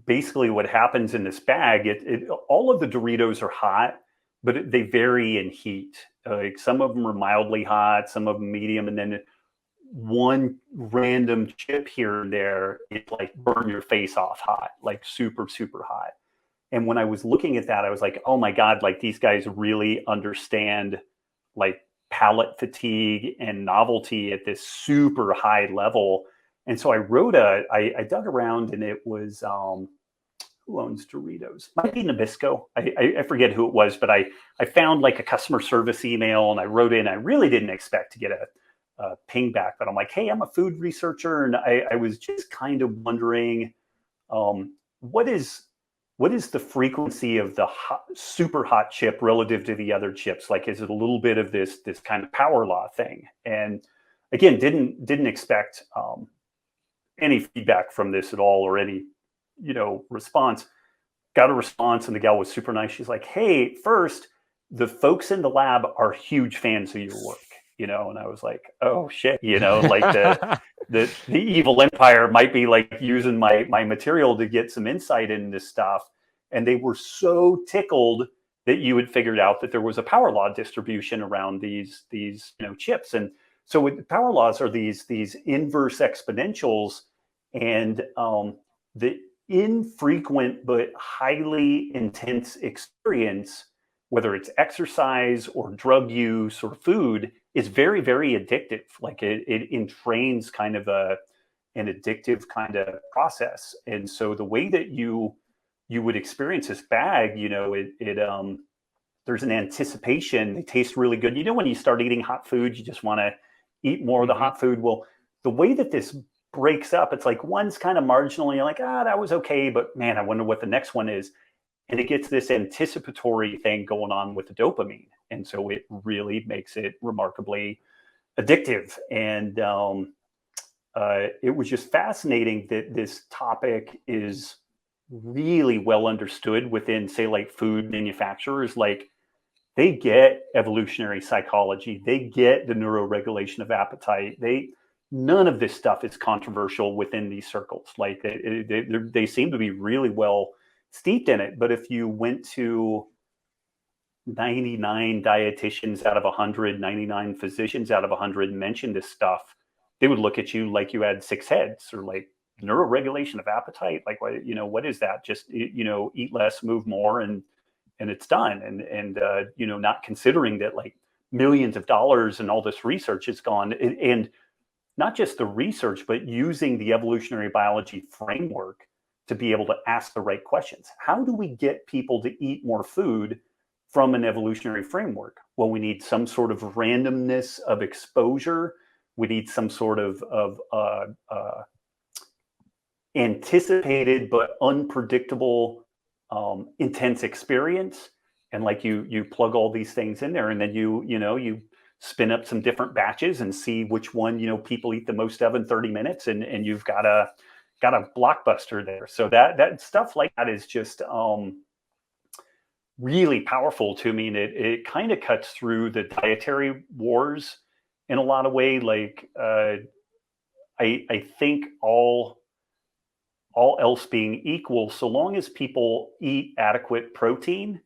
basically what happens in this bag, all of the Doritos are hot, but they vary in heat. Like some of them are mildly hot, some of them medium, and then one random chip here and there, it like burn your face off hot, like super, super hot. And when I was looking at that, I was like, oh my God, like these guys really understand like palate fatigue and novelty at this super high level. And so I wrote I dug around, and it was who owns Doritos? Might be Nabisco. I forget who it was, but I found like a customer service email and I wrote in. I really didn't expect to get a ping back, but I'm like, hey, I'm a food researcher, and I was just kind of wondering, what is the frequency of the super hot chip relative to the other chips? Like, is it a little bit of this kind of power law thing? And again, didn't expect any feedback from this at all, or any response. Got a response, and the gal was super nice. She's like, hey, first, the folks in the lab are huge fans of your work. And I was like, oh shit, like the evil empire might be like using my material to get some insight into this stuff. And they were so tickled that you had figured out that there was a power law distribution around these chips. And so with power laws are these inverse exponentials, and the infrequent but highly intense experience, whether it's exercise or drug use or food, is very, very addictive. Like it entrains kind of an addictive kind of process. And so the way that you would experience this bag, there's an anticipation. They taste really good. When you start eating hot food, you just want to eat more of the hot food. Well, the way that this breaks up, it's like one's kind of marginally like, that was okay, but man, I wonder what the next one is. And it gets this anticipatory thing going on with the dopamine. And so it really makes it remarkably addictive. And it was just fascinating that this topic is really well understood within, say, like food manufacturers. Like, they get evolutionary psychology, they get the neuroregulation of appetite. None of this stuff is controversial within these circles. Like they seem to be really well steeped in it. But if you went to 99 dietitians out of 100, 99 physicians out of 100 and mentioned this stuff, they would look at you like you had six heads, or like neuroregulation of appetite. Like, what is that? Just, eat less, move more, and it's done. And not considering that like millions of dollars and all this research has gone, and not just the research, but using the evolutionary biology framework to be able to ask the right questions. How do we get people to eat more food from an evolutionary framework? Well, we need some sort of randomness of exposure. We need some sort of anticipated but unpredictable intense experience. And like you plug all these things in there, and then you spin up some different batches and see which one people eat the most of in 30 minutes, and you've got a blockbuster there. So that stuff like that is just really powerful to me, and it kind of cuts through the dietary wars in a lot of ways. Like I think all else being equal, so long as people eat adequate protein,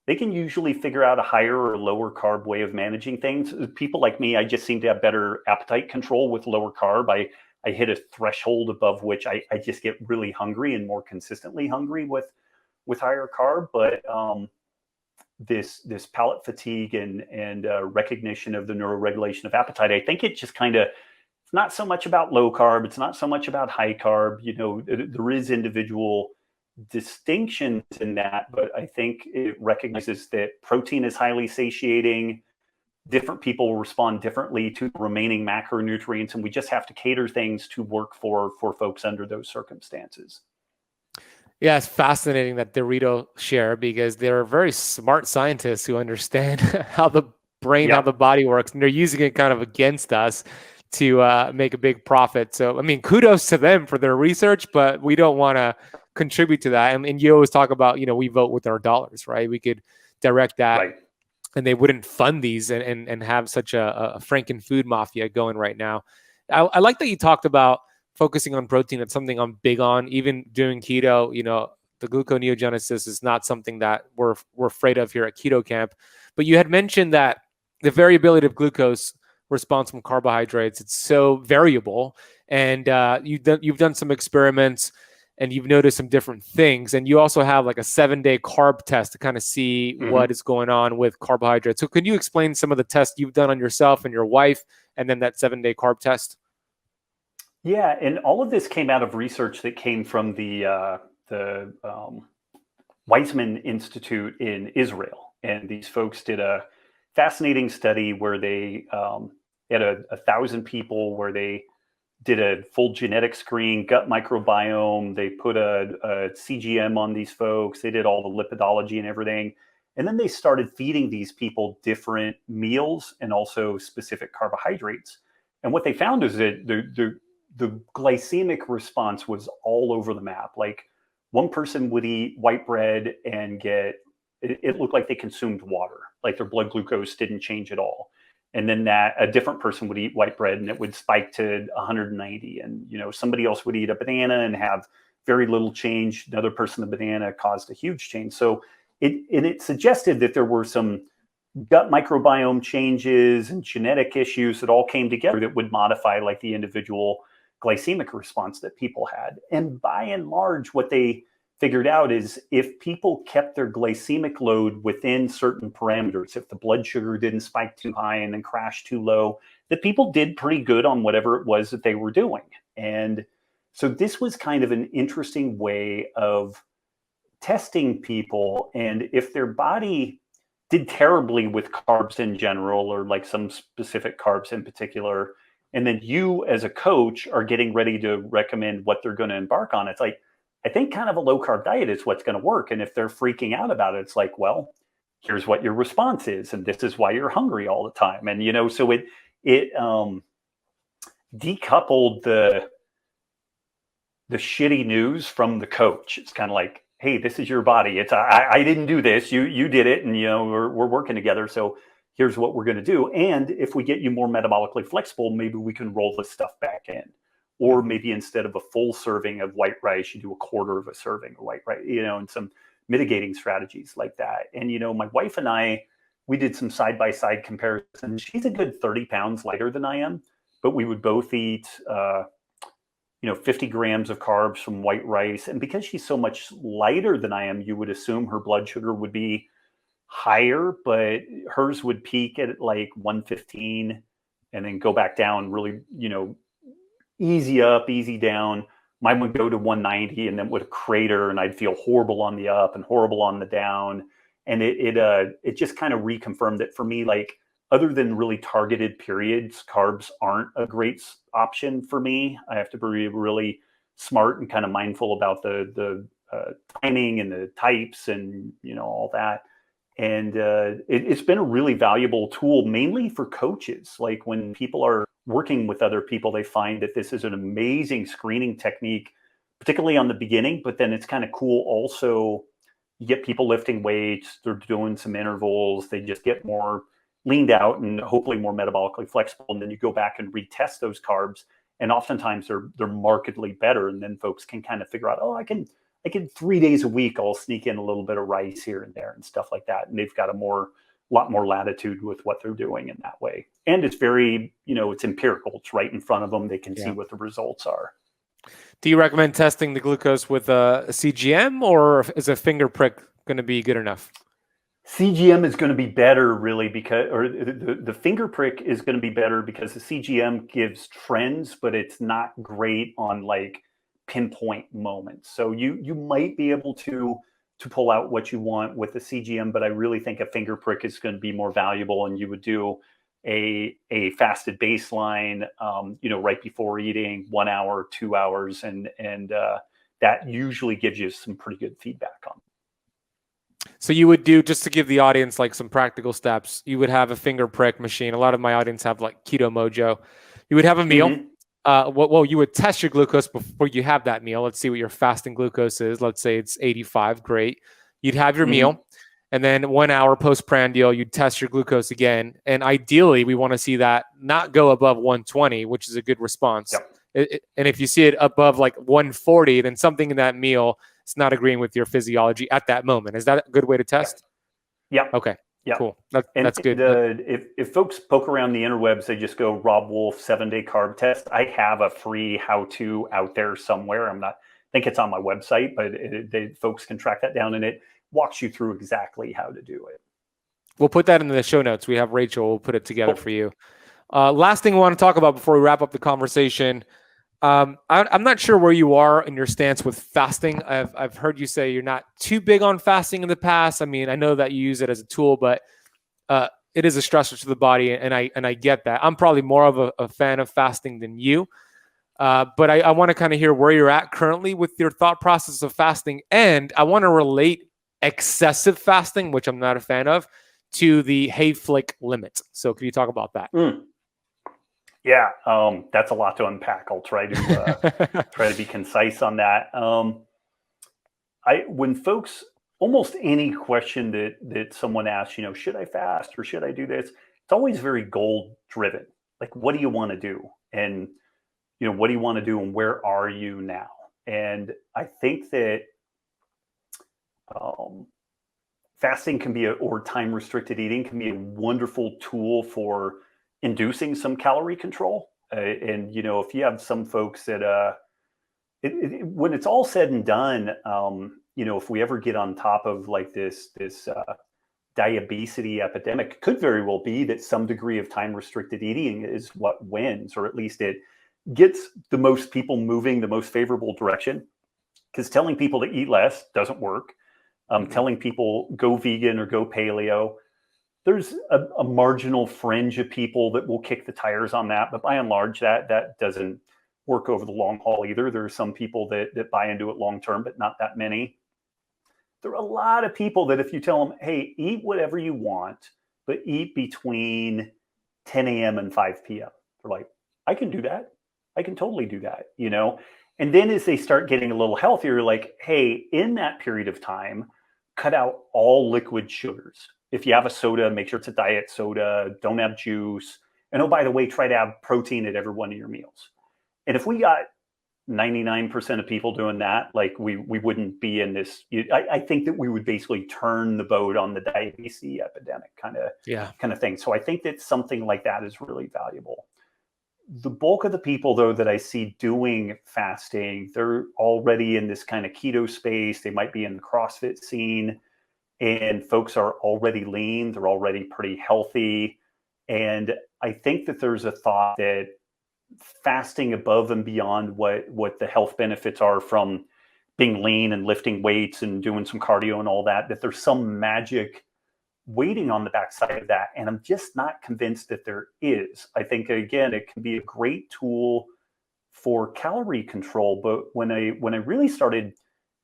they can usually figure out a higher or lower carb way of managing things. People like me, I just seem to have better appetite control with lower carb. I hit a threshold above which I just get really hungry, and more consistently hungry with higher carb. But this palate fatigue and recognition of the neuroregulation of appetite, I think it just kind of, it's not so much about low carb. It's not so much about high carb. There is individual distinctions in that, but I think it recognizes that protein is highly satiating. Different people will respond differently to the remaining macronutrients, and we just have to cater things to work for folks under those circumstances. Yeah, it's fascinating that Dorito share, because they're very smart scientists who understand how the brain, how the body works, and they're using it kind of against us to make a big profit. So, I mean, kudos to them for their research, but we don't want to contribute to that. And you always talk about, we vote with our dollars, right? We could direct that, right, and they wouldn't fund these and have such a Franken food mafia going right now. I like that you talked about focusing on protein. It's something I'm big on. Even doing keto, the gluconeogenesis is not something that we're afraid of here at Keto Camp. But you had mentioned that the variability of glucose response from carbohydrates, it's so variable. And you've done some experiments, and you've noticed some different things. And you also have like a 7-day carb test to kind of see what is going on with carbohydrates. So can you explain some of the tests you've done on yourself and your wife, and then that 7-day carb test? Yeah, and all of this came out of research that came from the the Weizmann Institute in Israel. And these folks did a fascinating study where they had 1,000 people where they did a full genetic screen, gut microbiome. They put a CGM on these folks. They did all the lipidology and everything. And then they started feeding these people different meals and also specific carbohydrates. And what they found is that the glycemic response was all over the map. Like one person would eat white bread and it looked like they consumed water, like their blood glucose didn't change at all. And then a different person would eat white bread and it would spike to 190. And, somebody else would eat a banana and have very little change. Another person, the banana caused a huge change. So it suggested that there were some gut microbiome changes and genetic issues that all came together that would modify like the individual glycemic response that people had. And by and large, what they figured out is if people kept their glycemic load within certain parameters, if the blood sugar didn't spike too high and then crash too low, that people did pretty good on whatever it was that they were doing. And so this was kind of an interesting way of testing people. And if their body did terribly with carbs in general, or like some specific carbs in particular, and then you as a coach are getting ready to recommend what they're going to embark on, it's like, I think kind of a low carb diet is what's going to work. And if they're freaking out about it, it's like, well, here's what your response is. And this is why you're hungry all the time. And, so it decoupled the shitty news from the coach. It's kind of like, hey, this is your body. It's I didn't do this. You did it, and we're working together. So here's what we're going to do. And if we get you more metabolically flexible, maybe we can roll this stuff back in. Or maybe instead of a full serving of white rice, you do a quarter of a serving of white rice. And some mitigating strategies like that. And my wife and I, we did some side by side comparison. She's a good 30 pounds lighter than I am, but we would both eat 50 grams of carbs from white rice. And because she's so much lighter than I am, you would assume her blood sugar would be higher, but hers would peak at like 115 and then go back down really, easy up, easy down. Mine would go to 190 and then would crater, and I'd feel horrible on the up and horrible on the down. And it just kind of reconfirmed that for me, like, other than really targeted periods, carbs aren't a great option for me. I have to be really smart and kind of mindful about the timing and the types and, all that. And it's been a really valuable tool, mainly for coaches. Like when people are working with other people, they find that this is an amazing screening technique, particularly on the beginning, but then it's kind of cool also. You get people lifting weights, they're doing some intervals, they just get more leaned out and hopefully more metabolically flexible. And then you go back and retest those carbs. And oftentimes they're markedly better. And then folks can kind of figure out, I can 3 days a week, I'll sneak in a little bit of rice here and there and stuff like that. And they've got a lot more latitude with what they're doing in that way. And it's very, it's empirical. It's right in front of them. They can see what the results are. Do you recommend testing the glucose with a CGM, or is a finger prick going to be good enough? CGM is going to be better, really, or the finger prick is going to be better because the CGM gives trends, but it's not great on like pinpoint moments. So you might be able to pull out what you want with the CGM, but I really think a finger prick is going to be more valuable, and you would do a fasted baseline, right before eating, 1 hour, 2 hours, and that usually gives you some pretty good feedback on. So you would do, just to give the audience like some practical steps, you would have a finger prick machine. A lot of my audience have like Keto Mojo. You would have a meal. Mm-hmm. You would test your glucose before you have that meal. Let's see what your fasting glucose is. Let's say it's 85. Great. You'd have your meal. And then 1 hour postprandial, you'd test your glucose again. And ideally, we want to see that not go above 120, which is a good response. Yep. And if you see it above like 140, then something in that meal is not agreeing with your physiology at that moment. Is that a good way to test? Yeah. Okay. Yeah. Cool. That's good. If folks poke around the interwebs, they just go Robb Wolf 7-day carb test. I have a free how-to out there somewhere. I think it's on my website, but folks can track that down, and it walks you through exactly how to do it. We'll put that in the show notes. We have Rachel. We'll put it together for you. Last thing we want to talk about before we wrap up the conversation. I'm not sure where you are in your stance with fasting. I've heard you say you're not too big on fasting in the past. I mean, I know that you use it as a tool, but it is a stressor to the body, and I get that. I'm probably more of a fan of fasting than you, but I want to kind of hear where you're at currently with your thought process of fasting, and I want to relate excessive fasting, which I'm not a fan of, to the Hayflick limit. So, can you talk about that? Yeah, that's a lot to unpack. I'll try to be concise on that. When folks, almost any question that someone asks, should I fast or should I do this? It's always very goal driven. Like, what do you want to do? And, what do you want to do and where are you now? And I think that fasting can be or time restricted eating can be a wonderful tool for inducing some calorie control. And, if you have some folks that, when it's all said and done, if we ever get on top of like this diabetes epidemic, it could very well be that some degree of time restricted eating is what wins, or at least it gets the most people moving the most favorable direction. Because telling people to eat less doesn't work. Telling people go vegan or go paleo, there's a marginal fringe of people that will kick the tires on that, but by and large, that doesn't work over the long haul either. There are some people that buy into it long term, but not that many. There are a lot of people that if you tell them, hey, eat whatever you want, but eat between 10 a.m. and 5 p.m. They're like, I can do that. I can totally do that, And then as they start getting a little healthier, like, hey, in that period of time, cut out all liquid sugars. If you have a soda, make sure it's a diet soda. Don't have juice. And oh, by the way, try to have protein at every one of your meals. And if we got 99% of people doing that, like we wouldn't be in this. I think that we would basically turn the boat on the diabetes epidemic kind of thing. So I think that something like that is really valuable. The bulk of the people, though, that I see doing fasting, they're already in this kind of keto space. They might be in the CrossFit scene, and folks are already lean. They're already pretty healthy. And I think that there's a thought that fasting above and beyond what the health benefits are from being lean and lifting weights and doing some cardio and all that, that there's some magic waiting on the backside of that. And I'm just not convinced that there is. I think, again, it can be a great tool for calorie control. But when I really started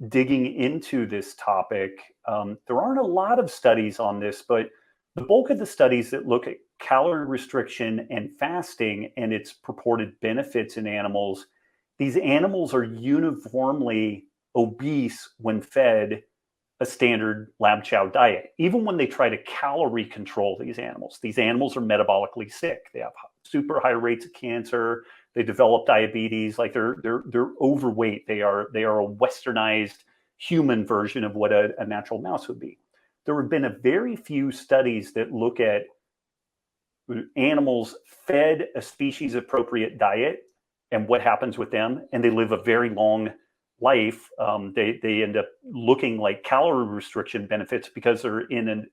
digging into this topic, there aren't a lot of studies on this, but the bulk of the studies that look at calorie restriction and fasting and its purported benefits in animals, these animals are uniformly obese when fed a standard lab chow diet. Even when they try to calorie control these animals are metabolically sick. They have super high rates of cancer. They develop diabetes. Like they're overweight. They are a westernized human version of what a natural mouse would be. There have been a very few studies that look at animals fed a species appropriate diet and what happens with them, and they live a very long life. They end up looking like calorie restriction benefits because they're in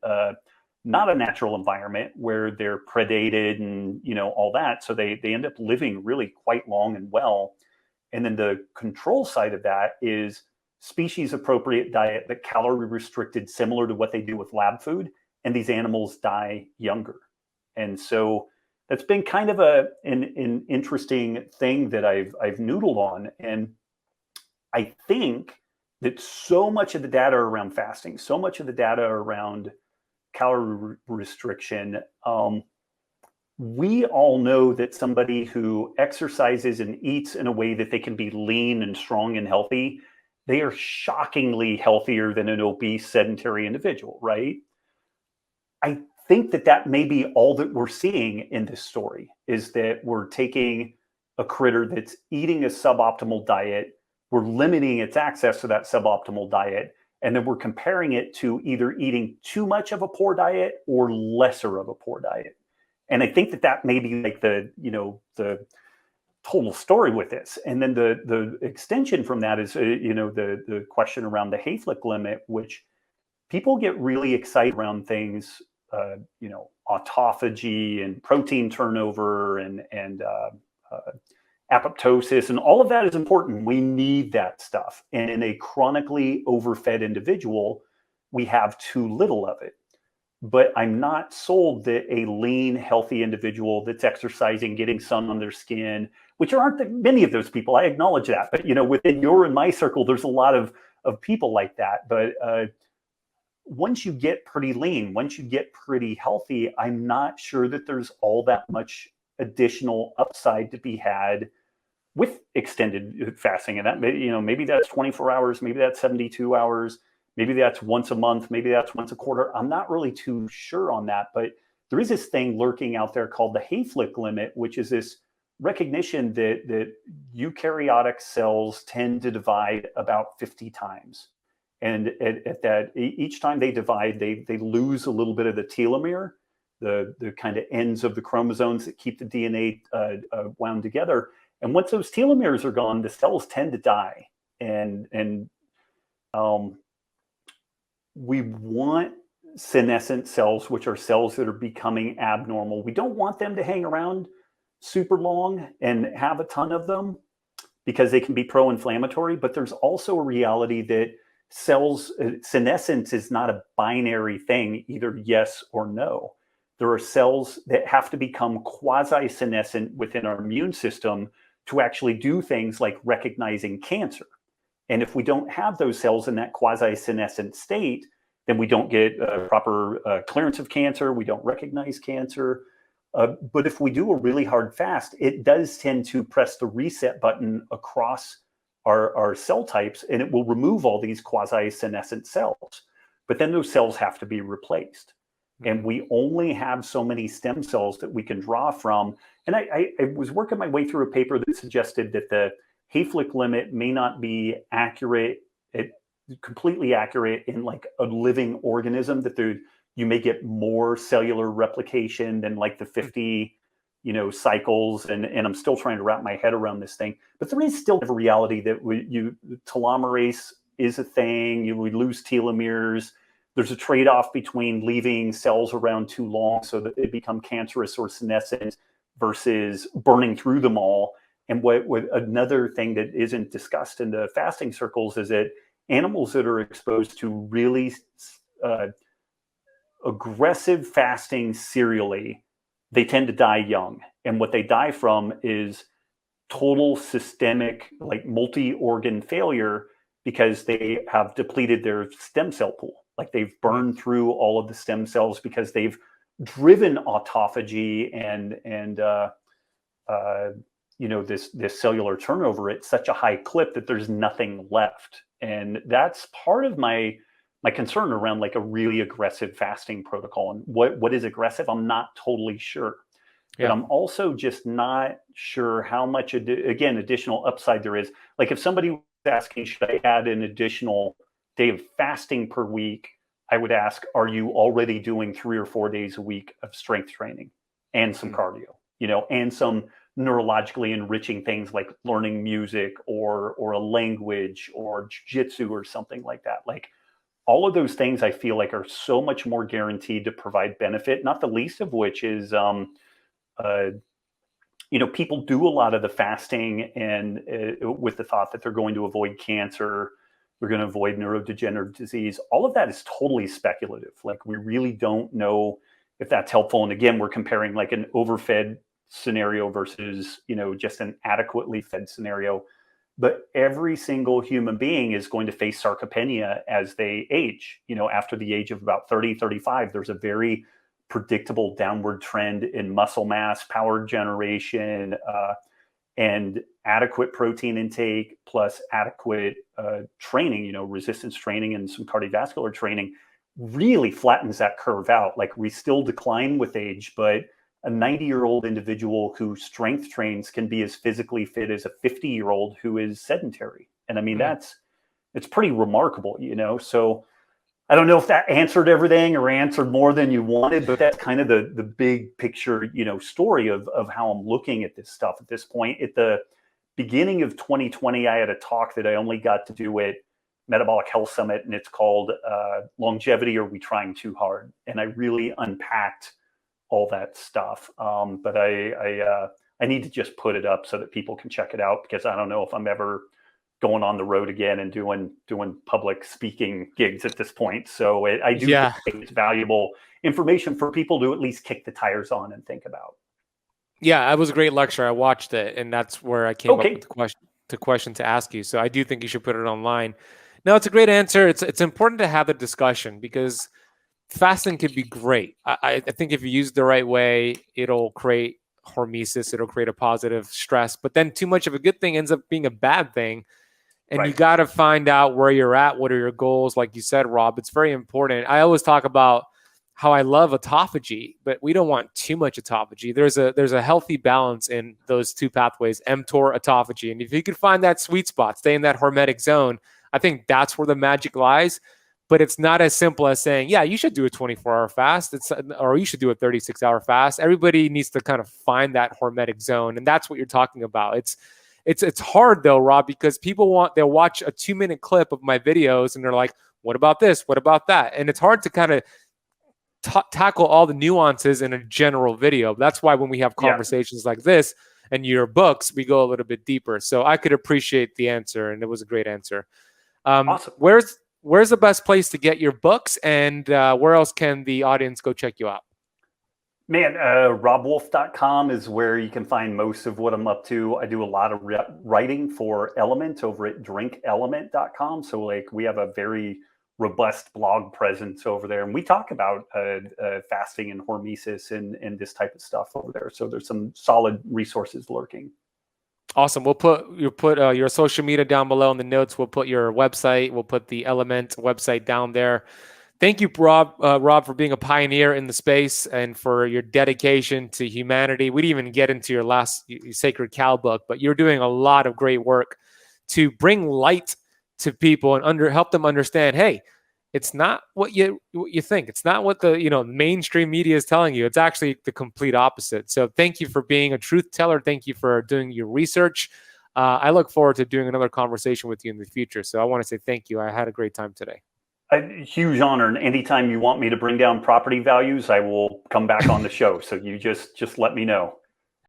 not a natural environment where they're predated and all that. So they end up living really quite long and well. And then the control side of that is species appropriate diet that calorie restricted, similar to what they do with lab food, and these animals die younger. And so that's been kind of an interesting thing that I've noodled on. And I think that so much of the data around fasting, so much of the data around calorie restriction, we all know that somebody who exercises and eats in a way that they can be lean and strong and healthy, they are shockingly healthier than an obese, sedentary individual, right? I think that may be all that we're seeing in this story, is that we're taking a critter that's eating a suboptimal diet, we're limiting its access to that suboptimal diet, and then we're comparing it to either eating too much of a poor diet or lesser of a poor diet. And I think that may be like the total story with this. And then the extension from that is, the question around the Hayflick limit, which people get really excited around things, autophagy and protein turnover and apoptosis, and all of that is important. We need that stuff. And in a chronically overfed individual, we have too little of it. But I'm not sold that a lean, healthy individual that's exercising, getting sun on their skin, which aren't many of those people, I acknowledge that. But, within your and my circle, there's a lot of people like that. But once you get pretty lean, once you get pretty healthy, I'm not sure that there's all that much additional upside to be had with extended fasting. And that, maybe that's 24 hours, maybe that's 72 hours. Maybe that's once a month. Maybe that's once a quarter. I'm not really too sure on that. But there is this thing lurking out there called the Hayflick limit, which is this recognition that eukaryotic cells tend to divide about 50 times. And at that, each time they divide, they lose a little bit of the telomere, the kind of ends of the chromosomes that keep the DNA wound together. And once those telomeres are gone, the cells tend to die. And we want senescent cells, which are cells that are becoming abnormal. We don't want them to hang around super long and have a ton of them because they can be pro-inflammatory. But there's also a reality that cells, senescence is not a binary thing, either yes or no. There are cells that have to become quasi-senescent within our immune system to actually do things like recognizing cancer. And if we don't have those cells in that quasi-senescent state, then we don't get proper clearance of cancer. We don't recognize cancer. But if we do a really hard fast, it does tend to press the reset button across our cell types, and it will remove all these quasi-senescent cells. But then those cells have to be replaced. And we only have so many stem cells that we can draw from. And I was working my way through a paper that suggested that the Hayflick limit may not be accurate, completely accurate in like a living organism, that you may get more cellular replication than like the 50 cycles, and I'm still trying to wrap my head around this thing. But there is still a reality that telomerase is a thing. We lose telomeres. There's a trade-off between leaving cells around too long so that they become cancerous or senescent versus burning through them all. And what another thing that isn't discussed in the fasting circles is that animals that are exposed to really aggressive fasting serially, they tend to die young. And what they die from is total systemic, like multi-organ failure, because they have depleted their stem cell pool. Like they've burned through all of the stem cells because they've driven autophagy and this cellular turnover at such a high clip that there's nothing left. And that's part of my concern around like a really aggressive fasting protocol. And what is aggressive, I'm not totally sure. Yeah. But I'm also just not sure how much, additional upside there is. Like if somebody was asking, should I add an additional day of fasting per week? I would ask, are you already doing 3 or 4 days a week of strength training and some cardio, and some neurologically enriching things like learning music or a language or jiu-jitsu or something like that. Like all of those things I feel like are so much more guaranteed to provide benefit, not the least of which is, people do a lot of the fasting and with the thought that they're going to avoid cancer, they're going to avoid neurodegenerative disease. All of that is totally speculative. Like we really don't know if that's helpful. And again, we're comparing like an overfed scenario versus, just an adequately fed scenario. But every single human being is going to face sarcopenia as they age. After the age of about 30, 35, there's a very predictable downward trend in muscle mass, power generation, and adequate protein intake plus adequate training, resistance training and some cardiovascular training really flattens that curve out. Like we still decline with age, but a 90-year-old individual who strength trains can be as physically fit as a 50-year-old who is sedentary. And I mean, it's pretty remarkable, So I don't know if that answered everything or answered more than you wanted, but that's kind of the big picture, story of how I'm looking at this stuff at this point. At the beginning of 2020, I had a talk that I only got to do at Metabolic Health Summit, and it's called Longevity, Are We Trying Too Hard? And I really unpacked all that stuff. But I I need to just put it up so that people can check it out, because I don't know if I'm ever going on the road again and doing public speaking gigs at this point. So I do think it's valuable information for people to at least kick the tires on and think about. Yeah, it was a great lecture. I watched it, and that's where I came up with the question to ask you. So I do think you should put it online. No, it's a great answer. It's important to have the discussion, because fasting could be great. I think if you use it the right way, it'll create hormesis. It'll create a positive stress. But then too much of a good thing ends up being a bad thing. And you got to find out where you're at. What are your goals? Like you said, Rob, it's very important. I always talk about how I love autophagy, but we don't want too much autophagy. There's a healthy balance in those two pathways, mTOR, autophagy. And if you could find that sweet spot, stay in that hormetic zone, I think that's where the magic lies. But it's not as simple as saying, yeah, you should do a 24-hour fast, or you should do a 36-hour fast. Everybody needs to kind of find that hormetic zone, and that's what you're talking about. It's hard though, Rob, because they'll watch a 2-minute clip of my videos and they're like, what about this? What about that? And it's hard to kind of tackle all the nuances in a general video. That's why when we have conversations like this and your books, we go a little bit deeper. So I could appreciate the answer, and it was a great answer. Awesome. Where's the best place to get your books, and where else can the audience go check you out? Man, robbwolf.com is where you can find most of what I'm up to. I do a lot of writing for LMNT over at drinkelement.com. So like we have a very robust blog presence over there, and we talk about fasting and hormesis and this type of stuff over there. So there's some solid resources lurking. Awesome. We'll put your social media down below in the notes. We'll put your website. We'll put the LMNT website down there. Thank you, Rob, for being a pioneer in the space and for your dedication to humanity. We didn't even get into your last Sacred Cow book, but you're doing a lot of great work to bring light to people and help them understand, hey, it's not what you think. It's not what the mainstream media is telling you. It's actually the complete opposite. So thank you for being a truth teller. Thank you for doing your research. I look forward to doing another conversation with you in the future. So I want to say thank you. I had a great time today. A huge honor. And anytime you want me to bring down property values, I will come back on the show. So you just let me know.